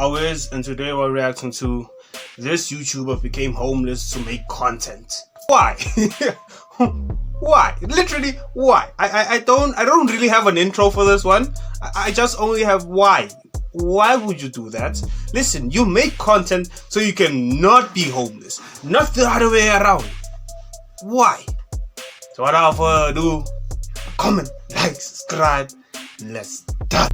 Awez, and today we're reacting to this YouTuber became homeless to make content. Why? Why? Literally, why? I don't really have an intro for this one. I just only have why. Why would you do that? Listen, you make content so you can not be homeless, not the other way around. Why? So without further ado, comment, like, subscribe, let's start.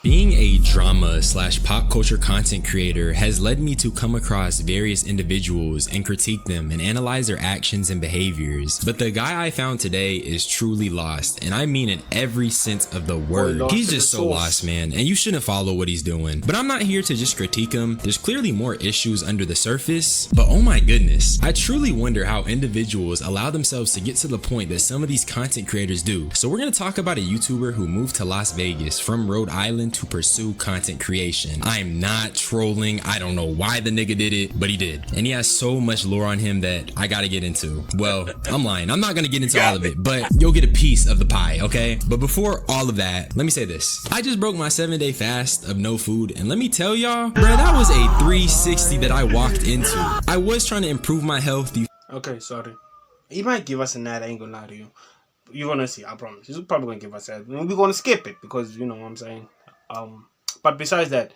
Being a drama/pop culture content creator has led me to come across various individuals and critique them and analyze their actions and behaviors. But the guy I found today is truly lost, and I mean in every sense of the word. He's just so lost, man, and you shouldn't follow what he's doing. But I'm not here to just critique him. There's clearly more issues under the surface, but oh my goodness, I truly wonder how individuals allow themselves to get to the point that some of these content creators do. So we're going to talk about a YouTuber who moved to Las Vegas from Rhode Island to pursue content creation. I'm not trolling. I don't know why the nigga did it, but he did. And he has so much lore on him that I gotta get into. Well, I'm lying. I'm not gonna get into all of it, but you'll get a piece of the pie, okay? But before all of that, let me say this. I just broke my 7-day fast of no food, and let me tell y'all, bruh, that was a 360 that I walked into. I was trying to improve my health. Okay, sorry. He might give us a ad, I ain't gonna lie to you. You're gonna see, I promise. He's probably gonna give us that. We're gonna skip it because you know what I'm saying. But besides that,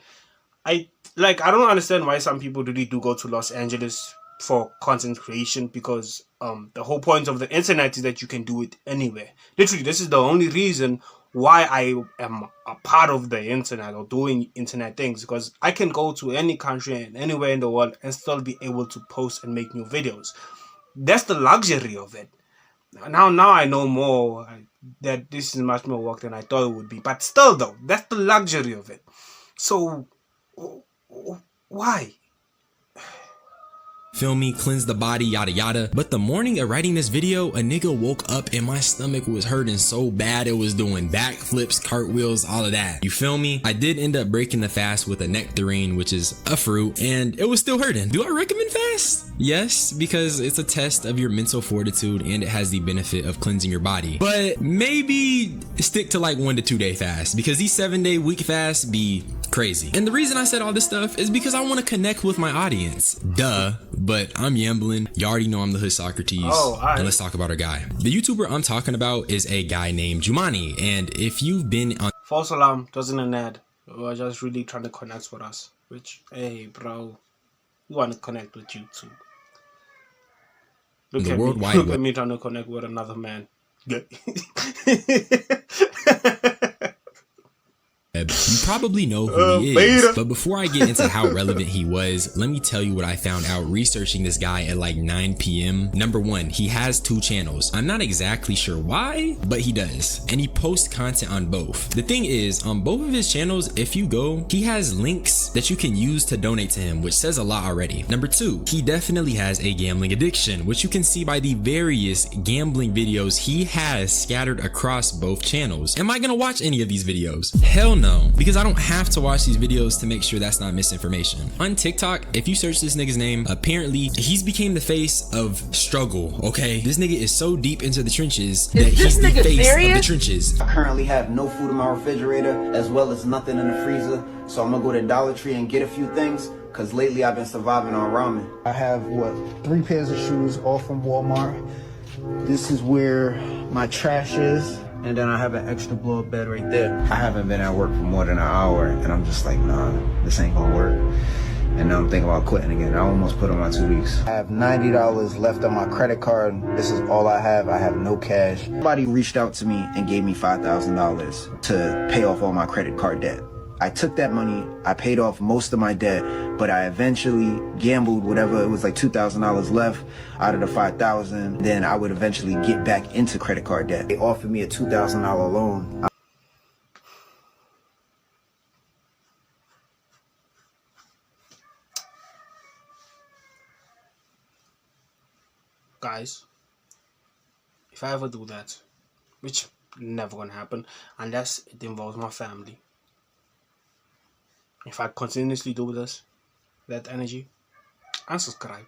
I don't understand why some people really do go to Los Angeles for content creation, because the whole point of the internet is that you can do it anywhere. Literally, this is the only reason why I am a part of the internet or doing internet things, because I can go to any country and anywhere in the world and still be able to post and make new videos. That's the luxury of it. Now I know more that this is much more work than I thought it would be. But still though, that's the luxury of it. So, why? Feel me, cleanse the body, yada yada. But the morning of writing this video, a nigga woke up and my stomach was hurting so bad it was doing backflips, cartwheels, all of that. You feel me? I did end up breaking the fast with a nectarine, which is a fruit, and it was still hurting. Do I recommend fast? Yes, because it's a test of your mental fortitude and it has the benefit of cleansing your body. But maybe stick to like 1 to 2 day fast, because these 7-day week fasts be crazy. And the reason I said all this stuff is because I want to connect with my audience. Duh. But I'm yambling. You already know I'm the hood Socrates. And let's talk about our guy. The YouTuber I'm talking about is a guy named Jumani. And if you've been on... False alarm, doesn't an ad. We're just really trying to connect with us. Which, hey bro, we want to connect with you too. Look at me. Look at me trying to connect with another man. Good. You probably know who he is, but before I get into how relevant he was, let me tell you what I found out researching this guy at like 9 p.m. Number one, he has 2 channels. I'm not exactly sure why, but he does. And he posts content on both. The thing is, on both of his channels, if you go, he has links that you can use to donate to him, which says a lot already. Number 2, he definitely has a gambling addiction, which you can see by the various gambling videos he has scattered across both channels. Am I gonna watch any of these videos? Hell no. Because I don't have to watch these videos to make sure that's not misinformation. On TikTok, if you search this nigga's name, apparently he's became the face of struggle, okay? This nigga is so deep into the trenches that he's the face of the trenches. I currently have no food in my refrigerator, as well as nothing in the freezer, so I'm gonna go to Dollar Tree and get a few things, because lately I've been surviving on ramen. I have, 3 pairs of shoes, all from Walmart. This is where my trash is. And then I have an extra blow-up bed right there. I haven't been at work for more than an hour, and I'm just like, nah, this ain't gonna work. And now I'm thinking about quitting again. I almost put on my 2 weeks. I have $90 left on my credit card. This is all I have. I have no cash. Somebody reached out to me and gave me $5,000 to pay off all my credit card debt. I took that money, I paid off most of my debt, but I eventually gambled whatever, it was like $2,000 left out of the $5,000. Then I would eventually get back into credit card debt. They offered me a $2,000 loan. Guys, if I ever do that, which never gonna happen unless it involves my family. If I continuously do that energy, unsubscribe.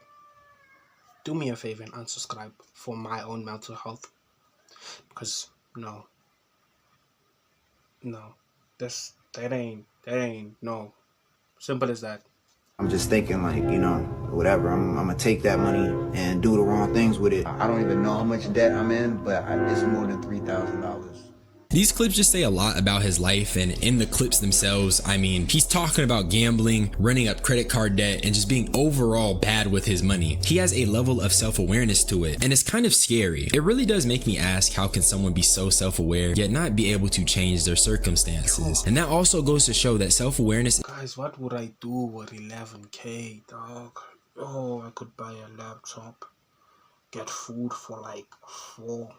Do me a favor and unsubscribe for my own mental health. Because, no, no, that ain't no. Simple as that. I'm just thinking like, you know, whatever, I'm gonna take that money and do the wrong things with it. I don't even know how much debt I'm in, but it's more than $3,000. These clips just say a lot about his life, and in the clips themselves, I mean, he's talking about gambling, running up credit card debt, and just being overall bad with his money. He has a level of self-awareness to it, and it's kind of scary. It really does make me ask, how can someone be so self-aware yet not be able to change their circumstances? And that also goes to show that self-awareness... Guys, what would I do with 11K, dog? Oh, I could buy a laptop, get food for like 4.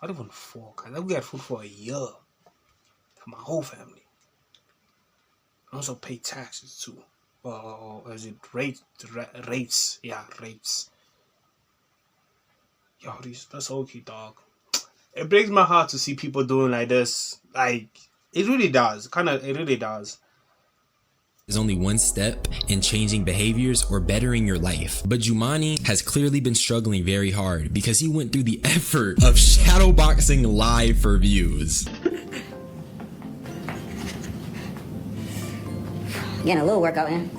Not even 4, guys. I would get food for a year for my whole family. I also pay taxes too. Is it rates? Yeah, rates. Yo, that's okay, dog. It breaks my heart to see people doing like this. Like, it really does. It really does. Is only one step in changing behaviors or bettering your life. But Jumani has clearly been struggling very hard because he went through the effort of shadowboxing live for views. Getting a little workout in.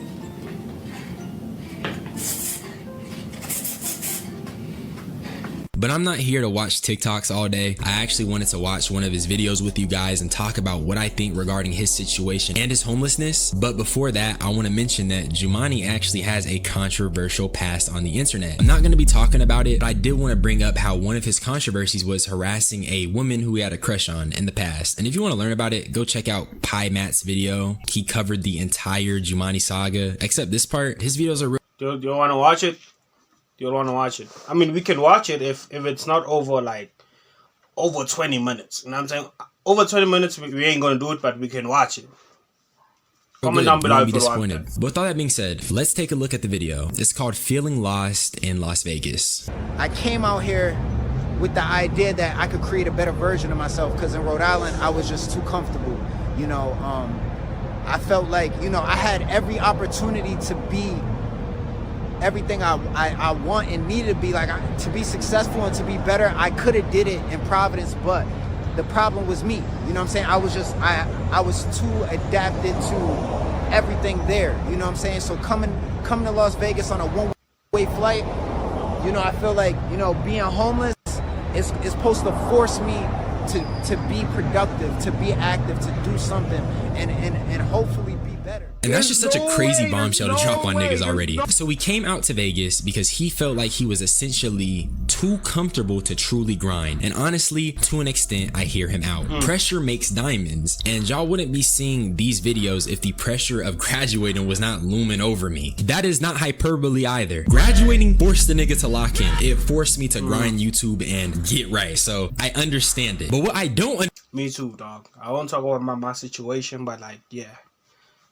But I'm not here to watch TikToks all day. I actually wanted to watch one of his videos with you guys and talk about what I think regarding his situation and his homelessness. But before that, I want to mention that Jumani actually has a controversial past on the internet. I'm not going to be talking about it, but I did want to bring up how one of his controversies was harassing a woman who he had a crush on in the past. And if you want to learn about it, go check out Pie Matt's video. He covered the entire Jumani saga, except this part. His videos are real. Do you want to watch it? You don't want to watch it. I mean, we can watch it if it's not over 20 minutes. You know what I'm saying? Over 20 minutes, we ain't gonna do it, but we can watch it. Comment down below if you want it. But with all that being said, let's take a look at the video. It's called "Feeling Lost in Las Vegas." I came out here with the idea that I could create a better version of myself, because in Rhode Island, I was just too comfortable. You know, I felt like, you know, I had every opportunity to be everything I want and needed to be, like, to be successful and to be better. I could have did it in Providence, but the problem was me. You know what I'm saying? I was too adapted to everything there. You know what I'm saying? So coming to Las Vegas on a one-way flight, you know, I feel like, you know, being homeless is supposed to force me to be productive, to be active, to do something, and hopefully be better. And that's just such a crazy bombshell to drop on niggas already. So he came out to Vegas because he felt like he was essentially too comfortable to truly grind. And honestly, to an extent, I hear him out. Pressure makes diamonds. And y'all wouldn't be seeing these videos if the pressure of graduating was not looming over me. That is not hyperbole either. Graduating forced the nigga to lock in. It forced me to grind YouTube and get right. So I understand it. But what I don't Me too, dog. I won't talk about my situation, but like, yeah.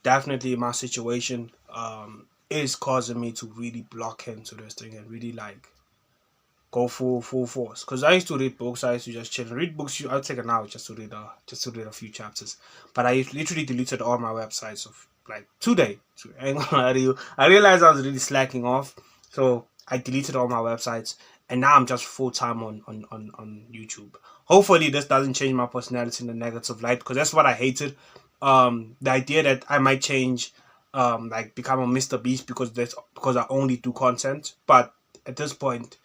Definitely my situation is causing me to really block into this thing and really like go full force. Because I used to read books, I used to just chill and read books. I'll take an hour just to read a few chapters. But I literally deleted all my websites of like today. So I ain't gonna lie to you. I realized I was really slacking off, so I deleted all my websites, and now I'm just full time on YouTube. Hopefully this doesn't change my personality in a negative light, because that's what I hated. The idea that I might change, like become a Mr. Beast because I only do content. But at this point,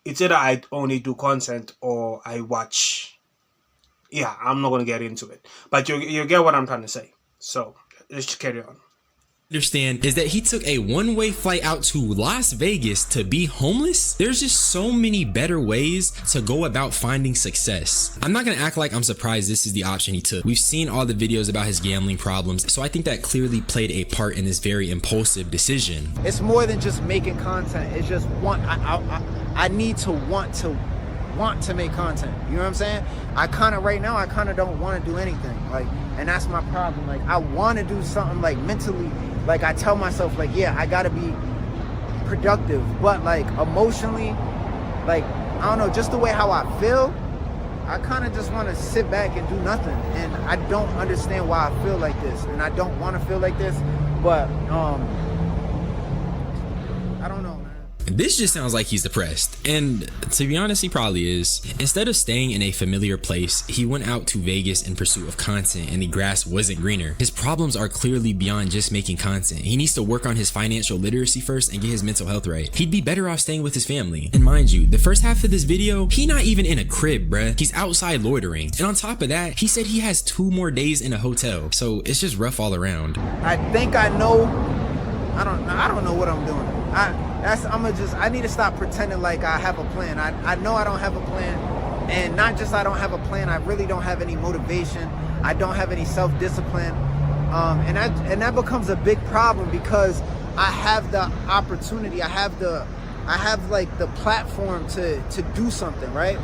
it's either I only do content or I watch. Yeah, I'm not gonna get into it, but you get what I'm trying to say. So let's just carry on. Understand is that he took a one-way flight out to Las Vegas to be homeless. There's just so many better ways to go about finding success. I'm not gonna act like I'm surprised this is the option he took. We've seen all the videos about his gambling problems, so I think that clearly played a part in this very impulsive decision. It's more than just making content. It's just I need to want to make content. You know what I'm saying? Right now I kind of don't want to do anything. Like, and that's my problem. Like, I want to do something, like mentally. Like, I tell myself, like, yeah, I gotta be productive, but like emotionally, like, I don't know, just the way how I feel, I kind of just want to sit back and do nothing. And I don't understand why I feel like this, and I don't want to feel like this, but I don't know, man. This just sounds like he's depressed. And to be honest, he probably is. Instead of staying in a familiar place, he went out to Vegas in pursuit of content and the grass wasn't greener. His problems are clearly beyond just making content. He needs to work on his financial literacy first and get his mental health right. He'd be better off staying with his family. And mind you, the first half of this video, he not even in a crib, bruh. He's outside loitering. And on top of that, he said he has 2 more days in a hotel. So it's just rough all around. I think I know. I don't know what I'm doing. I need to stop pretending like I have a plan. I know I don't have a plan, and not just I don't have a plan, I really don't have any motivation. I don't have any self-discipline, and that becomes a big problem because I have the opportunity. I have like the platform to do something, right?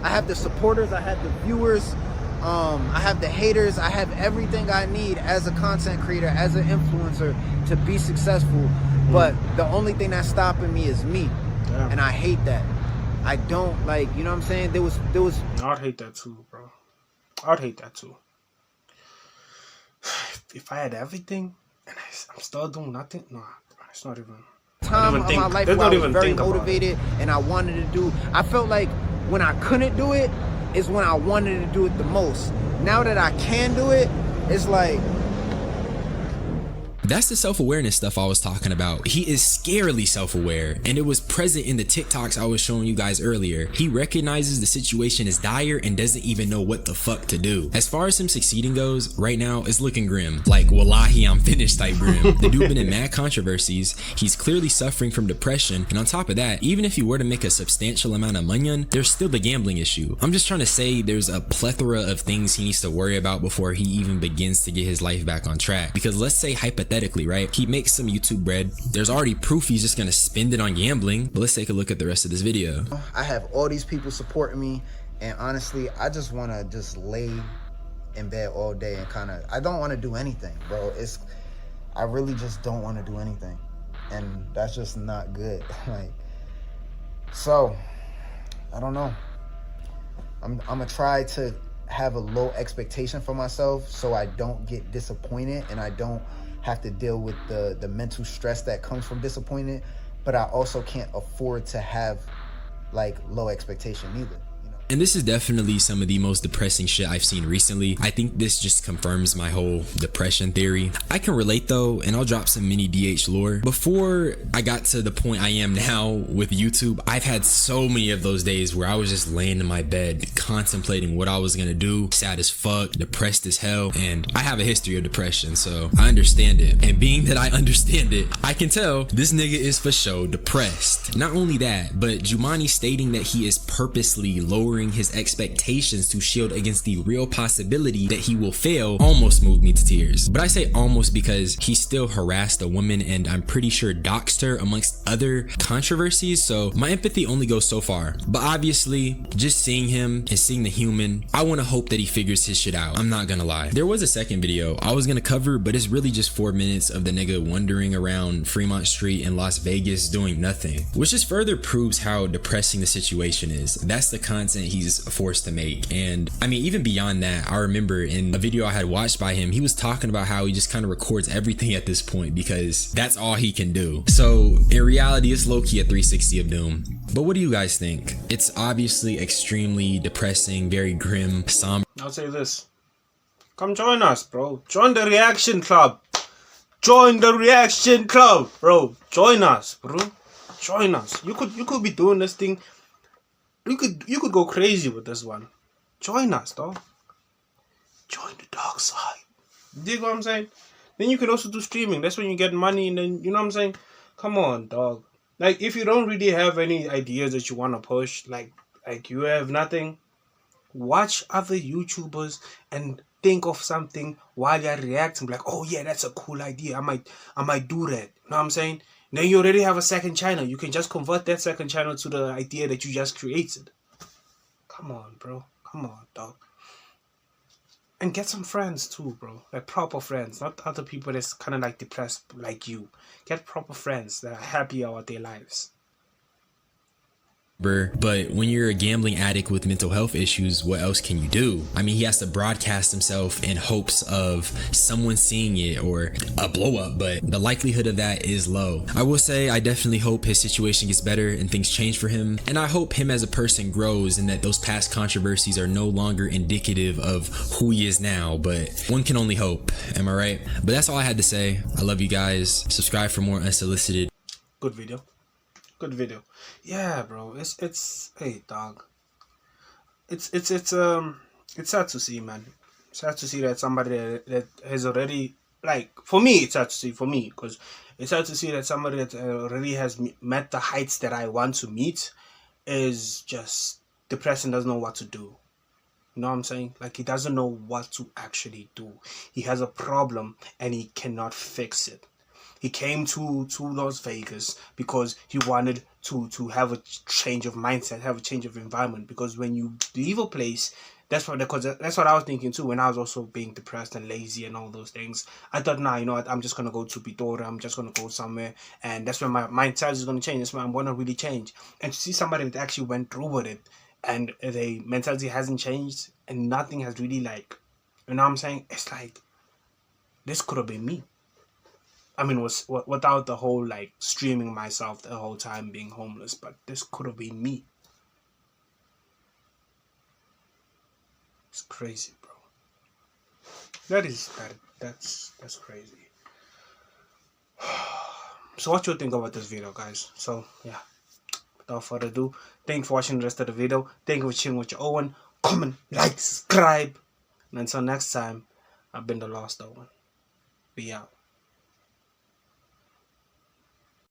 I have the supporters, I have the viewers, I have the haters, I have everything I need as a content creator, as an influencer to be successful. But the only thing that's stopping me is me. Damn. And I hate that. I don't like, you know what I'm saying? There was I'd hate that too, bro. I'd hate that too. If I had everything and I'm still doing nothing, nah, it's not even. Time of my life where I was very motivated and I wanted to do. I felt like when I couldn't do it is when I wanted to do it the most. Now that I can do it, it's like. That's the self-awareness stuff I was talking about. He is scarily self-aware, and it was present in the TikToks I was showing you guys earlier. He recognizes the situation is dire and doesn't even know what the fuck to do. As far as him succeeding goes, right now it's looking grim. Like, wallahi, I'm finished type grim. The dude been in mad controversies. He's clearly suffering from depression, and on top of that, even if he were to make a substantial amount of money, there's still the gambling issue. I'm just trying to say there's a plethora of things he needs to worry about before he even begins to get his life back on track. Because let's say hypothetically, right, he makes some YouTube bread, there's already proof he's just gonna spend it on gambling. But let's take a look at the rest of this video. I have all these people supporting me, and honestly, I just want to just lay in bed all day and I don't want to do anything, bro. I really just don't want to do anything, and that's just not good. Like, so I don't know. I'm gonna try to have a low expectation for myself so I don't get disappointed and I don't have to deal with the mental stress that comes from disappointment, but I also can't afford to have like low expectation either. And this is definitely some of the most depressing shit I've seen recently. I think this just confirms my whole depression theory. I can relate though, and I'll drop some mini DH lore. Before I got to the point I am now with YouTube, I've had so many of those days where I was just laying in my bed contemplating what I was gonna do, sad as fuck, depressed as hell, and I have a history of depression, so I understand it. And being that I understand it, I can tell this nigga is for sure depressed. Not only that, but Jumani stating that he is purposely lowering his expectations to shield against the real possibility that he will fail almost moved me to tears. But I say almost because he still harassed a woman and I'm pretty sure doxed her amongst other controversies, so my empathy only goes so far. But obviously, just seeing him and seeing the human, I want to hope that he figures his shit out. I'm not gonna lie. There was a second video I was gonna cover, but it's really just 4 minutes of the nigga wandering around Fremont Street in Las Vegas doing nothing, which just further proves how depressing the situation is. That's the content he's forced to make. And I mean, even beyond that, I remember in a video I had watched by him, he was talking about how he just kind of records everything at this point because that's all he can do. So in reality, it's low-key a 360 of doom. But what do you guys think? It's obviously extremely depressing, very grim, somber. I'll say this. Come join us, bro. Join the reaction club. Join the reaction club, bro. Join us, bro. Join us. You could be doing this thing. You could go crazy with this one. Join us, dog. Join the dark side. Do you know what I'm saying? Then you could also do streaming. That's when you get money, and then you know what I'm saying? Come on, dog. Like, if you don't really have any ideas that you want to push, like you have nothing, watch other YouTubers and think of something while you're reacting. Like, oh yeah, that's a cool idea. I might do that. You know what I'm saying? Then you already have a second channel. You can just convert that second channel to the idea that you just created. Come on, bro. Come on, dog. And get some friends too, bro. Like proper friends. Not other people that's kind of like depressed like you. Get proper friends that are happy about their lives. But when you're a gambling addict with mental health issues, what else can you do? I mean, he has to broadcast himself in hopes of someone seeing it or a blow up, but the likelihood of that is low. I will say I definitely hope his situation gets better and things change for him, and I hope him as a person grows and that those past controversies are no longer indicative of who he is now, but one can only hope. Am I right? But that's all I had to say. I love you guys. Subscribe for more unsolicited. Good video. Good video. Yeah, bro. It's hey dog. It's sad to see, man. Sad to see that somebody that has already, like, for me it's sad to see, for me, because it's sad to see that somebody that already has met the heights that I want to meet is just depressed and doesn't know what to do. You know what I'm saying? Like, he doesn't know what to actually do. He has a problem and he cannot fix it. He came to Las Vegas because he wanted to have a change of mindset, have a change of environment. Because when you leave a place, that's what I was thinking too when I was also being depressed and lazy and all those things. I thought, nah, you know what, I'm just gonna go to Pitora, I'm just gonna go somewhere, and that's when my mindset is gonna change. That's when I'm gonna really change. And to see somebody that actually went through with it and the mentality hasn't changed and nothing has really, like, you know what I'm saying? It's like, this could have been me. I mean, was without the whole, like, streaming myself the whole time being homeless, but this could have been me. It's crazy, bro. That's crazy. So what you think about this video, guys? So yeah, without further ado, thanks for watching the rest of the video. Thank you for chilling with your Owen. Comment, like, subscribe, and until next time, I've been the Lost Owen. Be out.